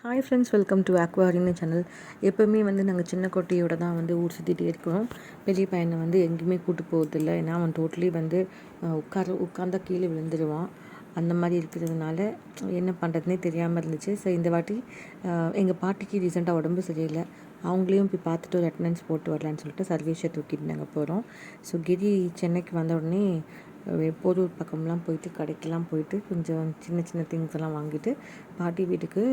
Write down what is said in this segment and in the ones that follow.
Hi friends, welcome to aquarium channel. எப்போவுமே நாங்கள் சின்ன குட்டியோட தான் ஊர் சுற்றிட்டே இருக்கிறோம். பெரிய பையனை எங்கேயுமே கூட்டு போகிறதில்ல. ஏன்னா அவன் டோட்டலி உட்கார்ந்தா கீழே விழுந்துருவான். அந்த மாதிரி இருக்கிறதுனால என்ன பண்ணுறதுனே தெரியாமல் இருந்துச்சு. ஸோ இந்த வாட்டி எங்கள் பாட்டிக்கு ரீசெண்டாக உடம்பு சரியில்லை. அவங்களையும் போய் பார்த்துட்டு ஒரு அட்டண்டன்ஸ் போட்டு வரலான்னு சொல்லிட்டு சர்வீஸை தூக்கிட்டு நாங்கள் போகிறோம். ஸோ கிரி சென்னைக்கு வந்த உடனே போரூர் பக்கம்லாம் போயிட்டு கடைக்கெல்லாம் போயிட்டு கொஞ்சம் சின்ன சின்ன திங்ஸ் எல்லாம் வாங்கிட்டு பாட்டி வீட்டுக்கு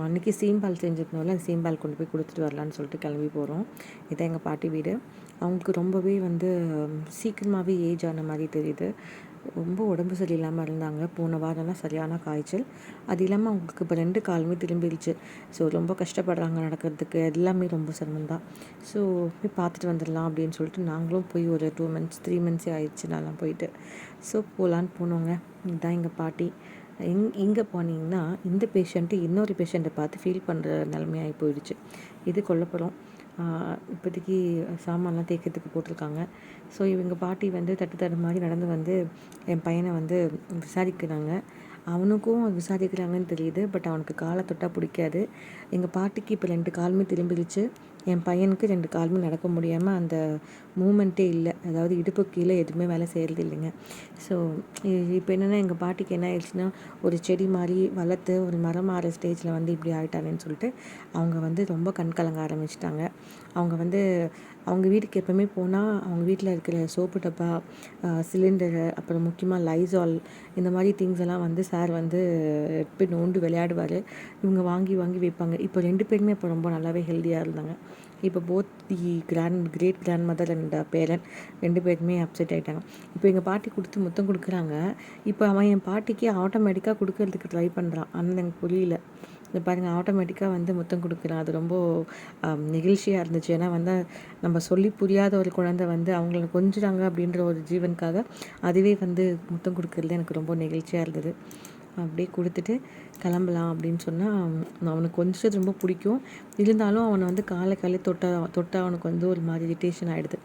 அன்றைக்கி சீம்பால் செஞ்சுருந்தோம்ல, அந்த சீம்பால் கொண்டு போய் கொடுத்துட்டு வரலான்னு சொல்லிட்டு கிளம்பி போகிறோம். இதான் எங்கள் பாட்டி வீடு. அவங்களுக்கு ரொம்பவே சீக்கிரமாகவே ஏஜ் ஆன மாதிரி தெரியுது. ரொம்ப உடம்பு சரியில்லாமல் இருந்தாங்க. போன வாரம்லாம் சரியான காய்ச்சல். அது இல்லாமல் அவங்களுக்கு இப்போ 2 காலுமே திரும்பிடுச்சு. ஸோ ரொம்ப கஷ்டப்படுறாங்க நடக்கிறதுக்கு. எல்லாமே ரொம்ப சிரமம் தான். ஸோ போய் பார்த்துட்டு வந்துடலாம் அப்படின்னு சொல்லிட்டு நாங்களும் போய் ஒரு 2 மந்த்ஸ் 3 மந்த்ஸே ஆயிடுச்சு நான்லாம் போயிட்டு. ஸோ போகலான்னு போனோங்க. இதுதான் எங்கள் பாட்டி. இங்கே போனீங்கன்னா இந்த பேஷண்ட்டு இன்னொரு பேஷண்ட்டை பார்த்து ஃபீல் பண்ணுற நிலைமையாகி போயிடுச்சு. இது கொல்லப்புறம் இப்போதைக்கு சாமான்லாம் தேய்க்கிறதுக்கு போட்டிருக்காங்க. ஸோ இவங்க பாட்டி தட்டு மாதிரி நடந்து என் பையனை விசாரிக்கிறாங்க. அவனுக்கும் விசாரிக்கிறாங்கன்னு தெரியுது. பட் அவனுக்கு காலை தொட்டால் பிடிக்காது. எங்கள் பாட்டிக்கு இப்போ 2 காலுமே திரும்பிடுச்சு. என் பையனுக்கு 2 காலுமே நடக்க முடியாமல் அந்த மூமெண்ட்டே இல்லை. அதாவது இடுப்பு கீழே எதுவுமே வேலை செய்கிறது இல்லைங்க. ஸோ இப்போ என்னென்னா எங்கள் பாட்டிக்கு என்ன ஆயிடுச்சுன்னா, ஒரு செடி மாதிரி வளர்த்து ஒரு மரம் ஆற ஸ்டேஜில் இப்படி ஆகிட்டானேன்னு சொல்லிட்டு அவங்க ரொம்ப கண் கலங்க ஆரம்பிச்சிட்டாங்க. அவங்க அவங்க வீட்டுக்கு எப்போவுமே போனால் அவங்க வீட்டில் இருக்கிற சோப்பு டப்பா, சிலிண்டரு, அப்புறம் முக்கியமாக லைசால் இந்த மாதிரி திங்ஸ் எல்லாம் சார் போய் நோண்டு விளையாடுவார். இவங்க வாங்கி வாங்கி வைப்பாங்க. இப்போ 2 பேருமே இப்போ ரொம்ப நல்லாவே ஹெல்த்தியாக இருந்தாங்க. இப்போ both the great grand mother and parent 2 பேருமே அப்செட் ஆகிட்டாங்க. இப்போ எங்கள் பாட்டி கொடுத்து முத்தம் கொடுக்குறாங்க. இப்போ அவன் என் பாட்டிக்கு ஆட்டோமேட்டிக்காக கொடுக்கறதுக்கு ட்ரை பண்ணுறான். ஆனால் எனக்கு புரியல. இந்த பாருங்கள், ஆட்டோமேட்டிக்காக முத்தம் கொடுக்குறான். அது ரொம்ப நெகிழ்ச்சியாக இருந்துச்சு. ஏன்னா நம்ம சொல்லி புரியாத ஒரு குழந்தை அவங்கள கொஞ்சுறாங்க அப்படின்ற ஒரு ஜீவனுக்காக அதுவே முத்தம் கொடுக்குறது எனக்கு ரொம்ப நெகிழ்ச்சியாக இருந்தது. அப்படியே கொடுத்துட்டு கிளம்பலாம் அப்படின்னு சொன்னால் அவனுக்கு கொஞ்சம் ரொம்ப பிடிக்கும். இருந்தாலும் அவனை காலை தொட்டால் அவனுக்கு ஒரு மாதிரி இரிட்டேஷன் ஆகிடுது.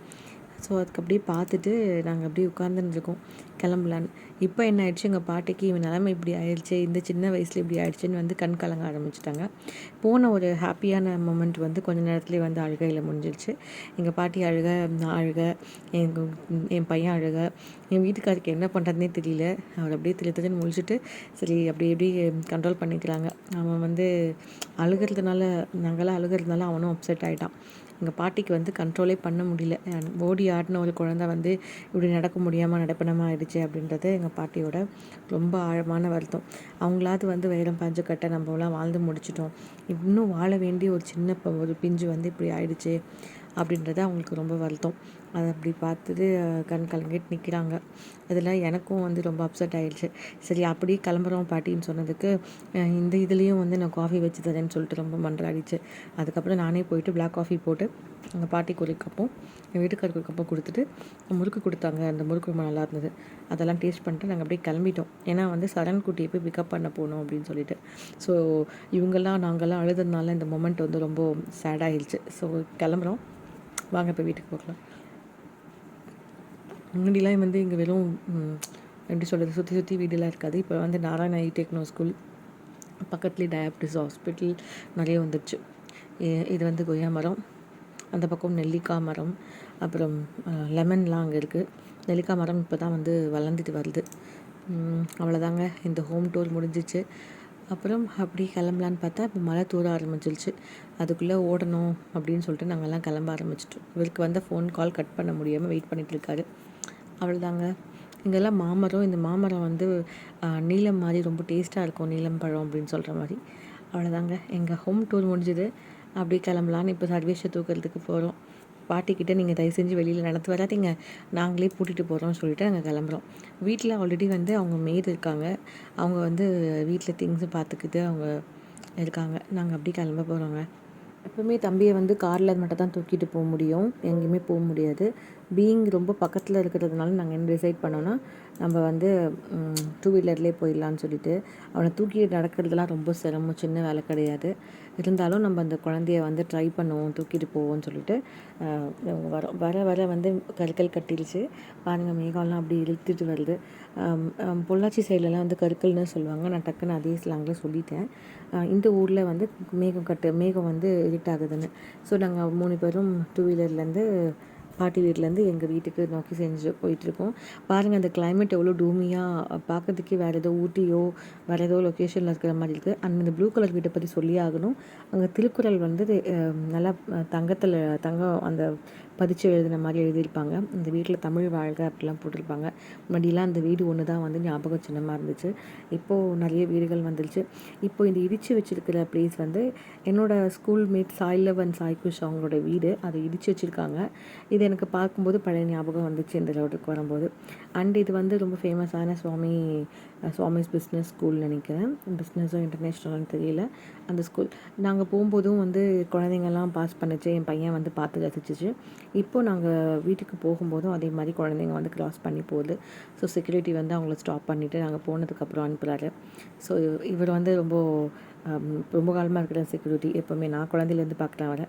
ஸோ அதுக்கு அப்படியே பார்த்துட்டு நாங்கள் அப்படியே உட்காந்துருக்கோம் கிளம்பலான்னு. இப்போ என்ன ஆயிடுச்சு, எங்கள் பாட்டிக்கு இவன் நிலைமை இப்படி ஆயிடுச்சு, இந்த சின்ன வயசில் இப்படி ஆயிடுச்சுன்னு கண் கலங்க ஆரம்பிச்சிட்டாங்க. போன ஒரு ஹாப்பியான மொமெண்ட் கொஞ்ச நேரத்துலேயே அழுகையில் முடிஞ்சிருச்சு. எங்கள் பாட்டி அழுக, நான் அழுக, என் பையன் அழுக. என் வீட்டுக்காருக்கு என்ன பண்ணுறதுனே தெரியல. அவர் அப்படியே திருன்னு முழிச்சிட்டு சரி அப்படி கண்ட்ரோல் பண்ணிக்கிறாங்க. அவன் அழுகிறதுனால நாங்களாம் அழுகிறதுனால அவனும் அப்செட் ஆகிட்டான். எங்கள் பாட்டிக்கு கண்ட்ரோலே பண்ண முடியல. ஓடி ஆடின ஒரு குழந்தை இப்படி நடக்க முடியாமல் நடப்பினமாக ஆயிடுச்சு அப்படின்றது எங்கள் பாட்டியோட ரொம்ப ஆழமான வருத்தம். அவங்களாவது வைரம் பாஞ்சு கட்ட நம்மளாம் வாழ்ந்து முடிச்சிட்டோம், இன்னும் வாழ வேண்டிய ஒரு சின்ன ஒரு பிஞ்சு இப்படி ஆயிடுச்சு அப்படின்றது அவங்களுக்கு ரொம்ப வருத்தம். அதை அப்படி பார்த்துட்டு கண் கலங்கிட்டு நிற்கிறாங்க. அதில் எனக்கும் ரொம்ப அப்செட் ஆகிடுச்சு. சரி அப்படியே கிளம்புறோம் பாட்டின்னு சொன்னதுக்கு இந்த இதுலேயும் நான் காஃபி வச்சு தரேன்னு சொல்லிட்டு ரொம்ப மன்றாடிச்சு. அதுக்கப்புறம் நானே போயிட்டு பிளாக் காஃபி போட்டு எங்கள் பாட்டிக்கு ஒரு கப்பும் என் வீட்டுக்காருக்கு ஒரு கப்பும் கொடுத்துட்டு முறுக்கு கொடுத்தாங்க. அந்த முறுக்கு ரொம்ப நல்லா இருந்தது. அதெல்லாம் டேஸ்ட் பண்ணிட்டு நாங்கள் அப்படியே கிளம்பிட்டோம். ஏன்னா சரண் குட்டியை போய் பிக்கப் பண்ண போகணும் அப்படின்னு சொல்லிட்டு. ஸோ நாங்கள்லாம் அழுதுனால இந்த மொமெண்ட் ரொம்ப சேடாகிடுச்சு. ஸோ கிளம்புறோம், வாங்க இப்போ வீட்டுக்கு போகலாம். முன்னாடிலாம் இங்கே வெறும் எப்படி சொல்கிறது, சுற்றி வீடெல்லாம் இருக்காது. இப்போ நாராயணா டெக்னோ ஸ்கூல் பக்கத்துலேயே டயாபிட்டிஸ் ஹாஸ்பிட்டல் நிறைய வந்துடுச்சு. இது கொய்யா மரம், அந்த பக்கம் நெல்லிக்காய் மரம், அப்புறம் லெமன்லாம் அங்கே இருக்குது. நெல்லிக்காய் மரம் இப்போ தான் வளர்ந்துட்டு வருது. அவ்வளோதாங்க, இந்த ஹோம் டூர் முடிஞ்சிச்சு. அப்புறம் அப்படி கிளம்பலான்னு பார்த்தா இப்போ மழை தூர ஆரம்பிச்சிருச்சு. அதுக்குள்ளே ஓடணும் அப்படின்னு சொல்லிட்டு நாங்கள்லாம் கிளம்ப ஆரம்பிச்சிட்டோம். இவருக்கு ஃபோன் கால் கட் பண்ண முடியாமல் வெயிட் பண்ணிகிட்டு இருக்காரு. அவ்வளோதாங்க. இங்கெல்லாம் மாமரம், இந்த மாமரம் நீலம் மாதிரி ரொம்ப டேஸ்ட்டாக இருக்கும், நீலம் பழம் அப்படின்னு சொல்கிற மாதிரி. அவ்வளோதாங்க, எங்கள் ஹோம் டூர் முடிஞ்சுது. அப்படியே கிளம்பலான்னு இப்போ சர்வீஸை தூக்கிறதுக்கு போகிறோம். பாட்டிக்கிட்ட நீங்கள் தயவு செஞ்சு வெளியில் நடந்து வராதீங்க, நாங்களே கூட்டிகிட்டு போகிறோம்னு சொல்லிட்டு நாங்கள் கிளம்புறோம். வீட்டில் ஆல்ரெடி அவங்க மெய்டு இருக்காங்க. அவங்க வீட்டில் திங்ஸு பார்த்துக்கிட்டு அவங்க இருக்காங்க. நாங்கள் அப்படி கிளம்ப போகிறோங்க. எப்போவுமே தம்பியை காரில் மட்டும் தான் தூக்கிட்டு போக முடியும், எங்கேயுமே போக முடியாது. பீயிங் ரொம்ப பக்கத்தில் இருக்கிறதுனால நாங்கள் என்ன டிசைட் பண்ணோன்னா, நம்ம வந்து 2 வீலர்லேயே போயிடலான்னு சொல்லிட்டு, அவனை தூக்கி நடக்கிறதுலாம் ரொம்ப சிரமம், சின்ன வேலை கிடையாது. இருந்தாலும் நம்ம அந்த குழந்தைய வந்து ட்ரை பண்ணுவோம், தூக்கிட்டு போவோம்னு சொல்லிட்டு வர வர வர வந்து கற்கள் கட்டிடுச்சு. பாருங்கள், மேகம்லாம் அப்படி இழுத்துட்டு வருது. பொள்ளாச்சி சைட்லலாம் வந்து கற்கள்னு சொல்லுவாங்க. நான் டக்குன்னு அதே ஸ்லாங்கில் சொல்லிட்டேன். இந்த ஊரில் வந்து மேகம் வந்து இருட்டாகுதுன்னு. ஸோ நாங்கள் 3 பேரும் 2 வீலர்லேருந்து பாட்டி வீட்டிலேருந்து எங்கள் வீட்டுக்கு நோக்கி செஞ்சு போயிட்டுருக்கோம். பாருங்கள், அந்த கிளைமேட் எவ்வளோ டூமியாக பார்க்கறதுக்கே வேறு ஏதோ ஊட்டியோ வேறு ஏதோ லொக்கேஷனில் இருக்கிற மாதிரி இருக்குது. அந்த ப்ளூ கலர் வீட்டை பற்றி சொல்லி ஆகணும். அங்கே திருக்குறள் வந்து நல்லா தங்கம் அந்த பதிச்சு எழுதின மாதிரி எழுதியிருப்பாங்க. இந்த வீட்டில் தமிழ் வாழ்க அப்படிலாம் போட்டிருப்பாங்க. முன்னாடிலாம் அந்த வீடு ஒன்று தான் வந்து ஞாபக சின்னமாக இருந்துச்சு. இப்போது நிறைய வீடுகள் வந்துருச்சு. இப்போ இந்த இடித்து வச்சுருக்கிற ப்ளேஸ் வந்து என்னோடய ஸ்கூல் மேட் சாய்லவன் சாய்குஷ் அவங்களோட வீடு. அதை இடித்து வச்சுருக்காங்க. இது எனக்கு பார்க்கும்போது பழைய ஞாபகம் வந்துச்சு இந்த ரோட்டுக்கு வரும்போது. அண்ட் இது வந்து ரொம்ப ஃபேமஸான சுவாமிஸ் பிஸ்னஸ் ஸ்கூல் நினைக்கிறேன். பிஸ்னஸோ இன்டர்நேஷ்னல்னு தெரியல. அந்த ஸ்கூல் நாங்கள் போகும்போதும் வந்து குழந்தைங்கள்லாம் பாஸ் பண்ணிச்சு. என் பையன் வந்து பார்த்து ரசிச்சிச்சு. இப்போது நாங்கள் வீட்டுக்கு போகும்போதும் அதே மாதிரி குழந்தைங்க வந்து க்ராஸ் பண்ணி போகுது. ஸோ செக்யூரிட்டி வந்து அவங்கள ஸ்டாப் பண்ணிவிட்டு நாங்கள் போனதுக்கப்புறம் அனுப்புகிறாரு. ஸோ இவர் வந்து ரொம்ப காலமாக இருக்கிற செக்யூரிட்டி. எப்போவுமே நான் குழந்தையிலேருந்து பார்க்குறேன் அவரை.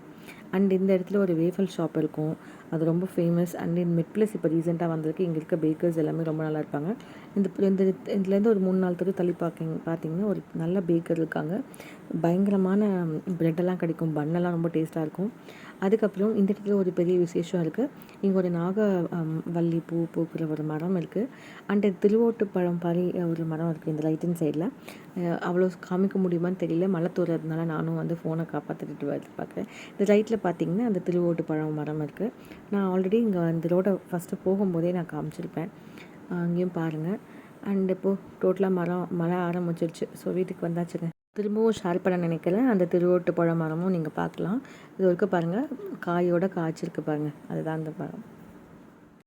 அண்ட் இந்த இடத்துல ஒரு வேஃபல் ஷாப் இருக்கும். அது ரொம்ப ஃபேமஸ். அண்ட் இந்த மெட்ப்ளஸ் இப்போ ரீசெண்டாக வந்திருக்கு. இங்கே இருக்க பேக்கர்ஸ் எல்லாமே ரொம்ப நல்லா இருப்பாங்க. இதுலேருந்து ஒரு 3-4 தெரு தள்ளி பார்த்தீங்கன்னா ஒரு நல்ல பேக்கர் இருக்காங்க. பயங்கரமான ப்ரெட்டெல்லாம் கிடைக்கும். பன்னெல்லாம் ரொம்ப டேஸ்ட்டாக இருக்கும். அதுக்கப்புறம் இந்த இடத்துல ஒரு பெரிய விசேஷம் இருக்குது. இங்கே ஒரு வள்ளி பூக்கிற ஒரு மரம் இருக்குது. அண்ட் திருவோட்டு பழம் பாரி ஒரு மரம் இருக்குது இந்த ரைட் ஹேண்ட் சைடில். அவ்வளோ காமிக்க முடியுமான்னு தெரியல. மழை தூரதுனால நானும் வந்து ஃபோனை காப்பாற்றிட்டு பார்க்குறேன். இந்த ரைட்டில் பார்த்தீங்கன்னா அந்த திருவோட்டு பழம் மரம் இருக்குது. நான் ஆல்ரெடி இங்கே இந்த ரோடை ஃபஸ்ட்டு போகும்போதே நான் காமிச்சிருப்பேன். அங்கேயும் பாருங்கள். அண்ட் இப்போது டோட்டலாக மழை ஆரம்பிச்சிருச்சு. ஸோ வீட்டுக்கு வந்தாச்சுங்க. திரும்பவும் ஷேர் பண்ண நினைக்கிறேன். அந்த திருவோட்டு பழம் மரமும் நீங்கள் பார்க்கலாம். இது வரைக்கும் பாருங்கள், காயோட காய்ச்சிருக்கு பாருங்கள். அதுதான் அந்த பழம்.